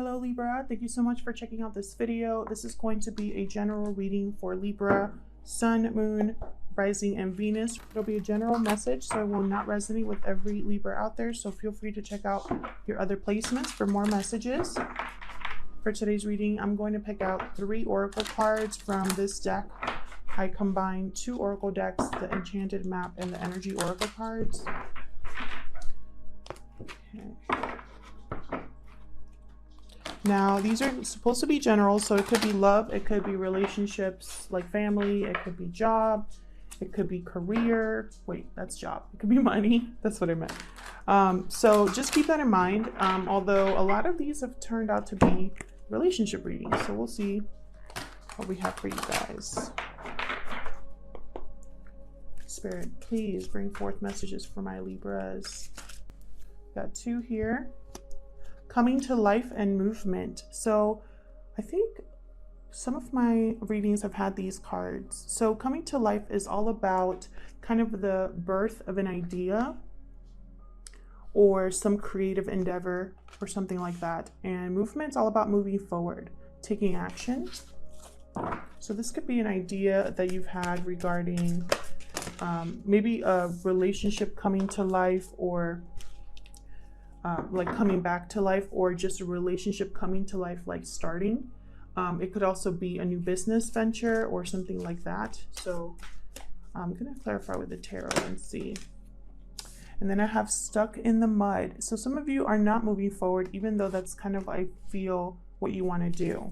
Hello Libra, thank you so much for checking out this video. This is going to be a general reading for Libra, Sun, Moon, Rising, and Venus. It'll be a general message, so it will not resonate with every Libra out there, so feel free to check out your other placements for more messages. For today's reading, I'm going to pick out 3 oracle cards from this deck. I combined 2 oracle decks, the Enchanted Map and the Energy Oracle cards. Okay. Now, these are supposed to be general, so it could be love, it could be relationships like family, it could be job, it could be career. Wait, that's job. It could be money. That's what I meant. So just keep that in mind, although a lot of these have turned out to be relationship readings. So we'll see what we have for you guys. Spirit, please bring forth messages for my Libras. Got 2 here. Coming to life and movement. So I think some of my readings have had these cards. So coming to life is all about kind of the birth of an idea or some creative endeavor or something like that. And movement's all about moving forward, taking action. So this could be an idea that you've had regarding maybe a relationship coming to life, or like coming back to life, or just a relationship coming to life, like starting. It could also be a new business venture or something like that. So I'm going to clarify with the tarot and see. And then I have stuck in the mud. So some of you are not moving forward, even though that's kind of, I feel, what you want to do.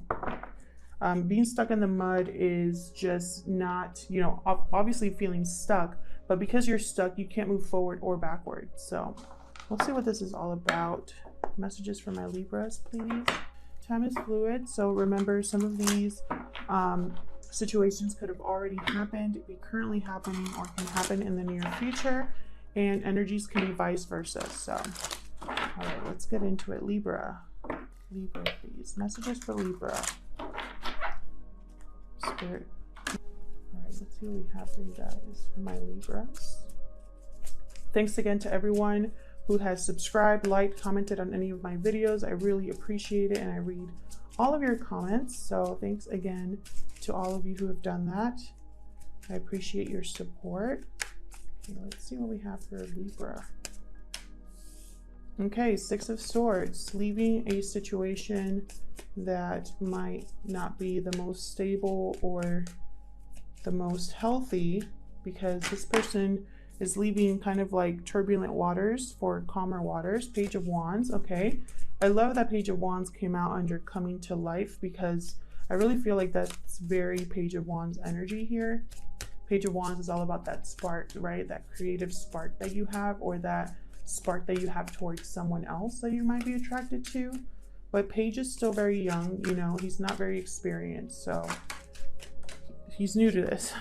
Being stuck in the mud is just not, you know, obviously feeling stuck, but because you're stuck, you can't move forward or backward. So we'll see what this is all about. Messages for my Libras, please. Time is fluid, so remember, some of these situations could have already happened, be currently happening, or can happen in the near future, and energies can be vice versa. So, all right, let's get into it. Libra, please. Messages for Libra. Spirit. All right, let's see what we have for you guys, for my Libras. Thanks again to everyone who has subscribed, liked, commented on any of my videos. I really appreciate it, and I read all of your comments. So thanks again to all of you who have done that. I appreciate your support. Okay, let's see what we have for Libra. Okay, 6 of Swords, leaving a situation that might not be the most stable or the most healthy, because this person is leaving kind of like turbulent waters for calmer waters. Page of Wands. Okay, I love that Page of Wands came out under coming to life, because I really feel like that's very Page of Wands energy here. Page of Wands is all about that spark, right? That creative spark that you have, or that spark that you have towards someone else that you might be attracted to. But Page is still very young, you know, he's not very experienced, so he's new to this.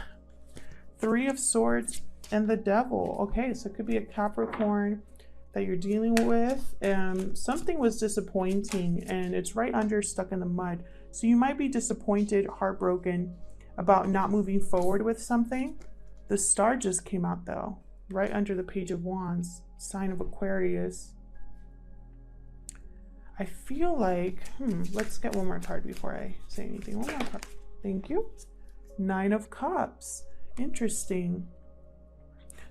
3 of Swords and the Devil. Okay, so it could be a Capricorn that you're dealing with. Something was disappointing, and it's right under stuck in the mud. So you might be disappointed, heartbroken about not moving forward with something. The Star just came out though, right under the Page of Wands, sign of Aquarius. I feel like, let's get one more card before I say anything. One more card. Thank you. 9 of Cups. Interesting.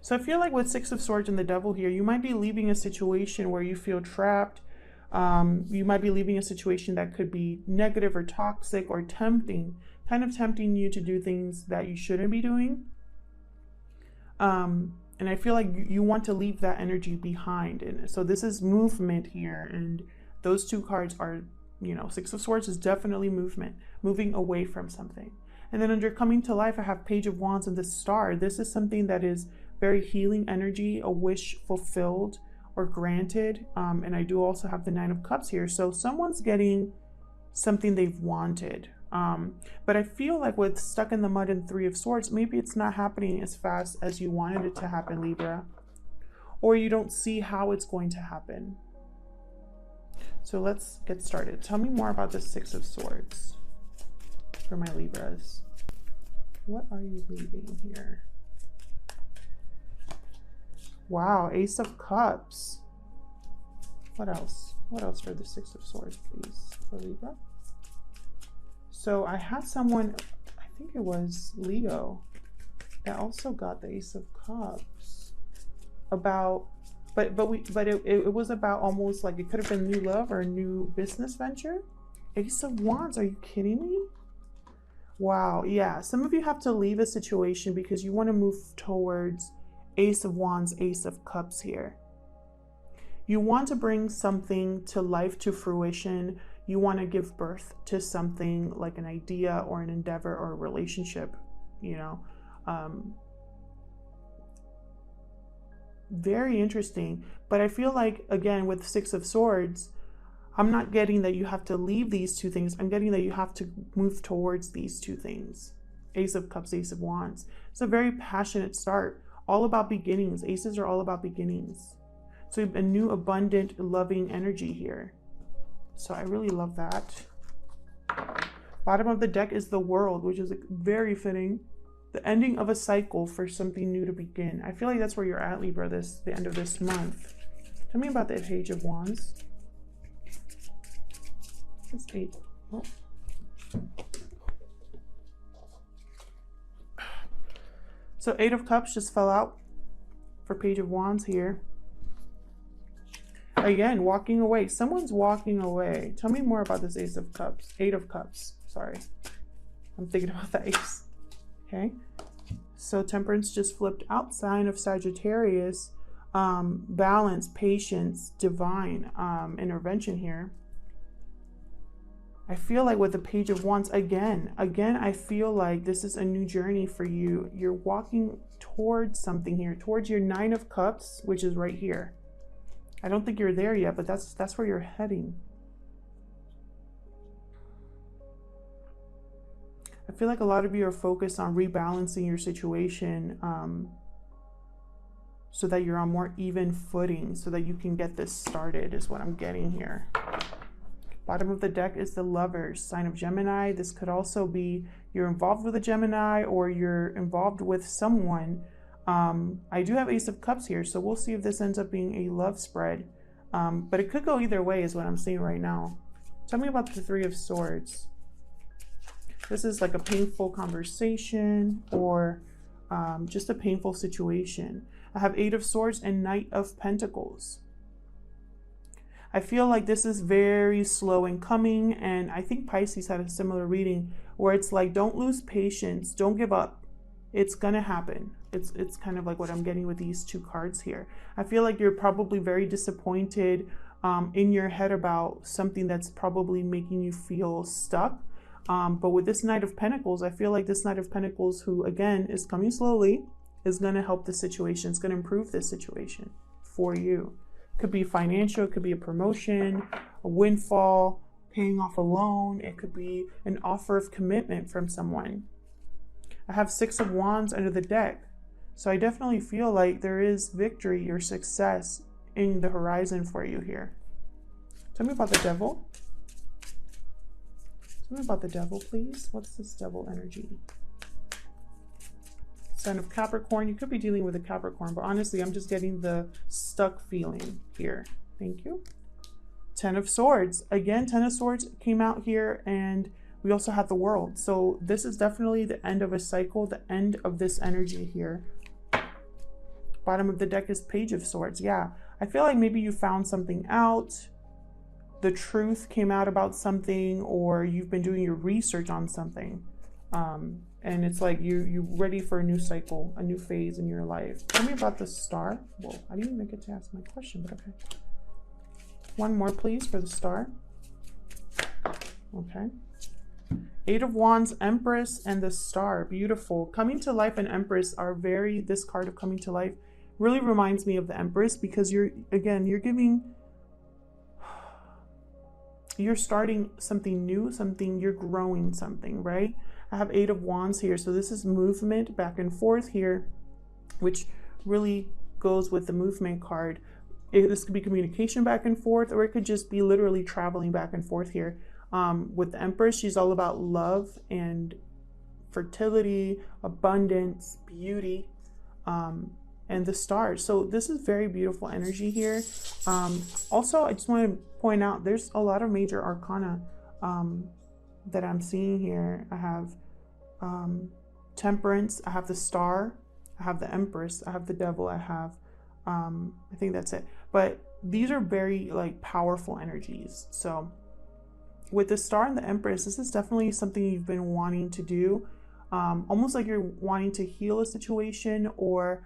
So I feel like with 6 of Swords and the Devil here, you might be leaving a situation where you feel trapped. You might be leaving a situation that could be negative or toxic or tempting, kind of tempting you to do things that you shouldn't be doing. And I feel like you want to leave that energy behind. And so this is movement here. And those 2 cards are, you know, 6 of Swords is definitely movement, moving away from something. And then under coming to life, I have Page of Wands and the Star. This is something that is very healing energy, a wish fulfilled or granted. And I do also have the 9 of Cups here. So someone's getting something they've wanted. But I feel like with stuck in the mud and 3 of Swords, maybe it's not happening as fast as you wanted it to happen, Libra. Or you don't see how it's going to happen. So let's get started. Tell me more about the 6 of Swords for my Libras. What are you leaving here? Wow, Ace of Cups. What else? What else for the 6 of Swords, please? For for Libra. So I had someone, I think it was Leo, that also got the Ace of Cups. But it was about almost like it could have been new love or a new business venture. Ace of Wands, are you kidding me? Wow, yeah. Some of you have to leave a situation because you want to move towards Ace of Wands, Ace of Cups here. You want to bring something to life, to fruition. You want to give birth to something like an idea or an endeavor or a relationship, you know. Very interesting. But I feel like, again, with Six of Swords, I'm not getting that you have to leave these two things. I'm getting that you have to move towards these two things. Ace of Cups, Ace of Wands. It's a very passionate start. All about beginnings. Aces are all about beginnings. So a new, abundant, loving energy here. So I really love that. Bottom of the deck is the World, which is very fitting. The ending of a cycle for something new to begin. I feel like that's where you're at, Libra, the end of this month. Tell me about the Page of Wands. It's 8. Oh. So 8 of Cups just fell out for Page of Wands here. Again, walking away. Someone's walking away. Tell me more about this Ace of Cups. 8 of Cups. Sorry. I'm thinking about the Ace. Okay. So Temperance just flipped out. Sign of Sagittarius. Balance, patience, divine intervention here. I feel like with the Page of Wands, again, I feel like this is a new journey for you. You're walking towards something here, towards your 9 of Cups, which is right here. I don't think you're there yet, but that's where you're heading. I feel like a lot of you are focused on rebalancing your situation so that you're on more even footing, so that you can get this started, is what I'm getting here. Bottom of the deck is the Lovers, sign of Gemini. This could also be you're involved with a Gemini or you're involved with someone. I do have Ace of Cups here, so we'll see if this ends up being a love spread. But it could go either way is what I'm seeing right now. Tell me about the Three of Swords. This is like a painful conversation or just a painful situation. I have 8 of Swords and Knight of Pentacles. I feel like this is very slow in coming, and I think Pisces had a similar reading where it's like, don't lose patience, don't give up. It's gonna happen. It's kind of like what I'm getting with these two cards here. I feel like you're probably very disappointed in your head about something that's probably making you feel stuck. But with this Knight of Pentacles, I feel like this Knight of Pentacles, who again is coming slowly, is gonna help the situation. It's gonna improve this situation for you. Could be financial, it could be a promotion, a windfall, paying off a loan. It could be an offer of commitment from someone. I have 6 of Wands under the deck. So I definitely feel like there is victory or success in the horizon for you here. Tell me about the Devil. Tell me about the Devil, please. What's this Devil energy? Sign of Capricorn. You could be dealing with a Capricorn, but honestly, I'm just getting the stuck feeling here. Thank you. 10 of Swords. Again, 10 of Swords came out here, and we also have the World. So this is definitely the end of a cycle, the end of this energy here. Bottom of the deck is Page of Swords. Yeah, I feel like maybe you found something out. The truth came out about something, or you've been doing your research on something. And it's like you're ready for a new cycle, a new phase in your life. Tell me about the Star. Whoa, I didn't even get to ask my question, but okay. One more, please, for the Star. Okay. 8 of Wands, Empress, and the Star. Beautiful. Coming to life and Empress are very, this card of coming to life really reminds me of the Empress, because you're starting something new, you're growing something, right? I have 8 of Wands here. So this is movement back and forth here, which really goes with the movement card. This could be communication back and forth, or it could just be literally traveling back and forth here. With the Empress, she's all about love and fertility, abundance, beauty, and the Stars. So this is very beautiful energy here. Also, I just want to point out there's a lot of major arcana that I'm seeing here. I have Temperance, I have the Star, I have the Empress, I have the Devil, I have I think that's it. But these are very like powerful energies. So with the Star and the Empress, this is definitely something you've been wanting to do. Almost like you're wanting to heal a situation or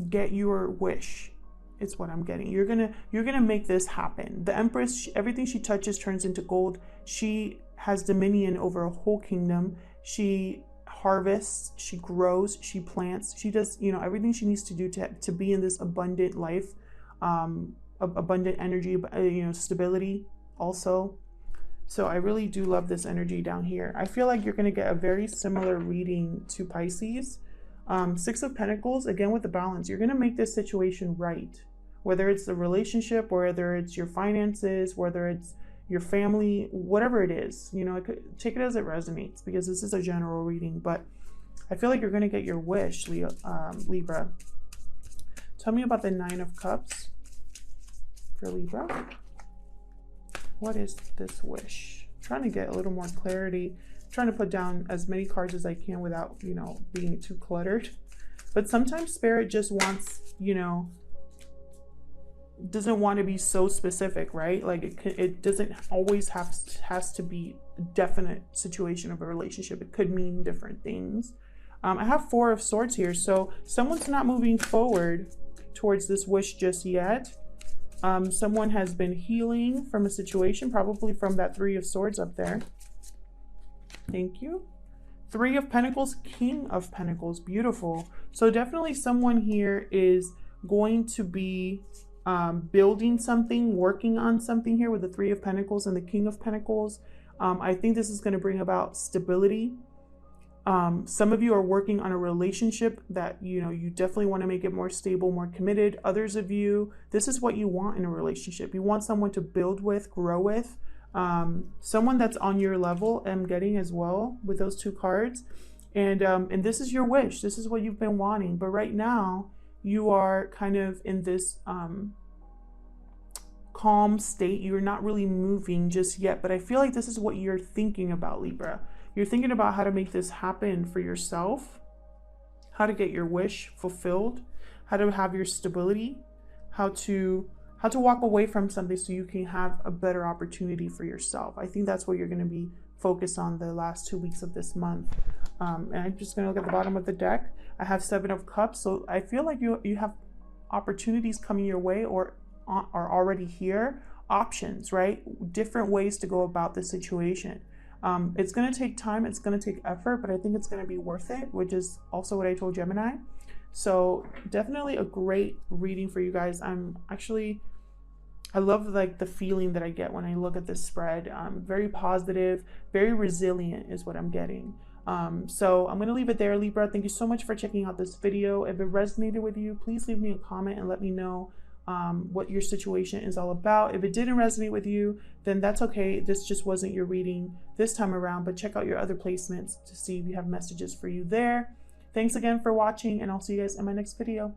get your wish. It's what I'm getting. You're gonna make this happen. The Empress, everything she touches turns into gold. She has dominion over a whole kingdom. She harvests, she grows, she plants, she does, you know, everything she needs to do to be in this abundant life, abundant energy, you know, stability also. So I really do love this energy down here. I feel like you're going to get a very similar reading to Pisces. Six of Pentacles, again with the balance, you're going to make this situation right. Whether it's the relationship, whether it's your finances, whether it's your family, whatever it is, you know, take it as it resonates, because this is a general reading, but I feel like you're going to get your wish, Libra. Tell me about the Nine of Cups for Libra. What is this wish? I'm trying to get a little more clarity. I'm trying to put down as many cards as I can without, you know, being too cluttered. But sometimes Spirit just wants, you know, doesn't want to be so specific, right? Like it doesn't always has to be a definite situation of a relationship. It could mean different things. I have Four of Swords here, so someone's not moving forward towards this wish just yet. Someone has been healing from a situation, probably from that Three of Swords up there. Thank you. Three of Pentacles, King of Pentacles, beautiful. So definitely someone here is going to be building something, working on something here with the Three of Pentacles and the King of Pentacles. I think this is going to bring about stability. Some of you are working on a relationship that, you know, you definitely want to make it more stable, more committed. Others of you, this is what you want in a relationship. You want someone to build with, grow with, someone that's on your level. I'm getting as well with those two cards. And this is your wish. This is what you've been wanting. But right now you are kind of in this calm state. You're not really moving just yet, but I feel like this is what you're thinking about, Libra. You're thinking about how to make this happen for yourself, how to get your wish fulfilled, how to have your stability, how to walk away from something so you can have a better opportunity for yourself. I think that's what you're going to be focused on the last 2 weeks of this month. And I'm just going to look at the bottom of the deck. I have Seven of Cups, so I feel like you have opportunities coming your way or are already here. Options, right? Different ways to go about the situation. It's going to take time, it's going to take effort, but I think it's going to be worth it, which is also what I told Gemini. So definitely a great reading for you guys. I love like the feeling that I get when I look at this spread. Very positive, very resilient is what I'm getting. So I'm going to leave it there, Libra. Thank you so much for checking out this video. If it resonated with you, please leave me a comment and let me know what your situation is all about. If it didn't resonate with you, then that's okay. This just wasn't your reading this time around, but check out your other placements to see if you have messages for you there. Thanks again for watching, and I'll see you guys in my next video.